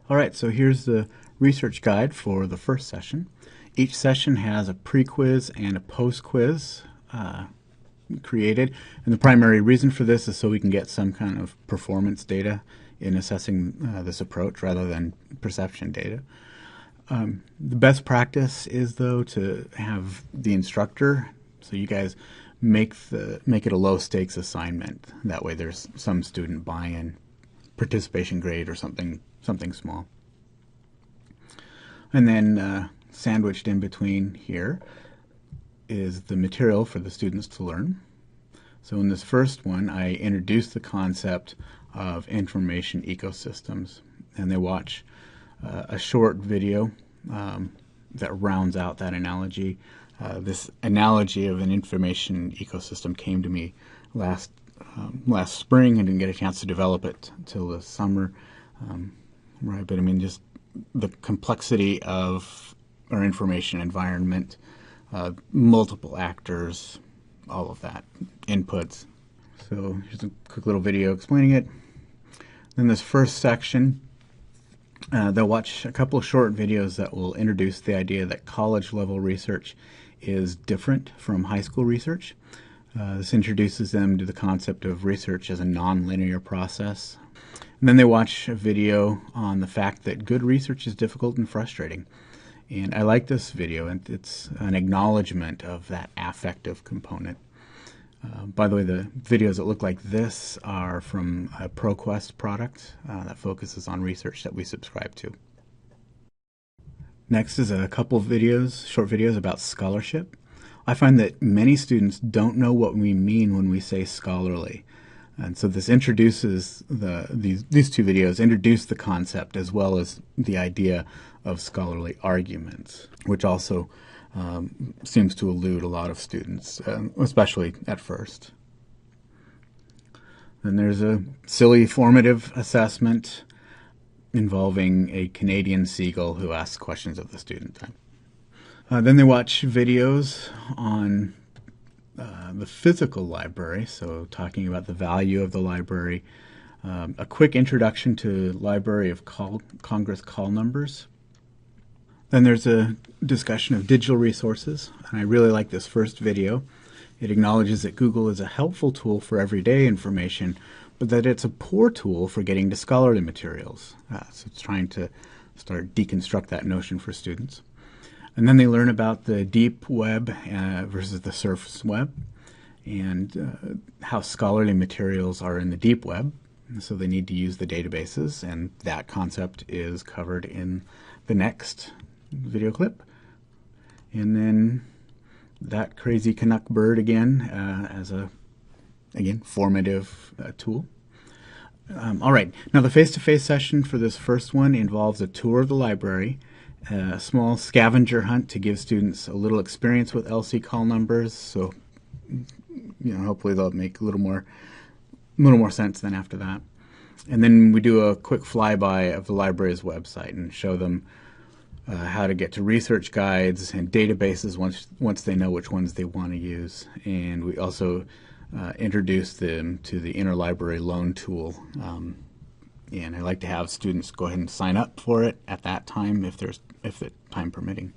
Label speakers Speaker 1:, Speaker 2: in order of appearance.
Speaker 1: All right, so here's the research guide for the first session. Each session has a pre-quiz and a post-quiz created, and the primary reason for this is so we can get some kind of performance data in assessing this approach rather than perception data. The best practice is, though, to have the instructor, so you guys make it a low-stakes assignment. That way there's some student buy-in, participation grade or something small. And then sandwiched in between here is the material for the students to learn. So in this first one, I introduced the concept of information ecosystems, and they watch a short video that rounds out that analogy. This analogy of an information ecosystem came to me last spring. I didn't get a chance to develop it until the summer. Right, but I mean, just the complexity of our information environment, multiple actors, all of that, inputs. So here's a quick little video explaining it. Then this first section, they'll watch a couple of short videos that will introduce the idea that college-level research is different from high school research. This introduces them to the concept of research as a non-linear process. And then they watch a video on the fact that good research is difficult and frustrating. And I like this video, and it's an acknowledgement of that affective component. By the way, the videos that look like this are from a ProQuest product that focuses on research that we subscribe to. Next is a couple videos, short videos about scholarship. I find that many students don't know what we mean when we say scholarly. And so this introduces these two videos introduce the concept as well as the idea of scholarly arguments, which also seems to elude a lot of students, especially at first. Then there's a silly formative assessment involving a Canadian seagull who asks questions of the student. Then they watch videos on the physical library, so talking about the value of the library, a quick introduction to Library of Congress call numbers. Then there's a discussion of digital resources, and I really like this first video. It acknowledges that Google is a helpful tool for everyday information, but that it's a poor tool for getting to scholarly materials. So it's trying to start deconstruct that notion for students. And then they learn about the deep web versus the surface web, and how scholarly materials are in the deep web. So they need to use the databases, and that concept is covered in the next video clip. And then that crazy Canuck bird again as a, again, formative tool. All right, now the face-to-face session for this first one involves a tour of the library, a small scavenger hunt to give students a little experience with LC call numbers, so hopefully they'll make a little more sense then after that. And then we do a quick flyby of the library's website and show them how to get to research guides and databases once they know which ones they want to use. And we also introduce them to the interlibrary loan tool. And I like to have students go ahead and sign up for it at that time if the time permitting.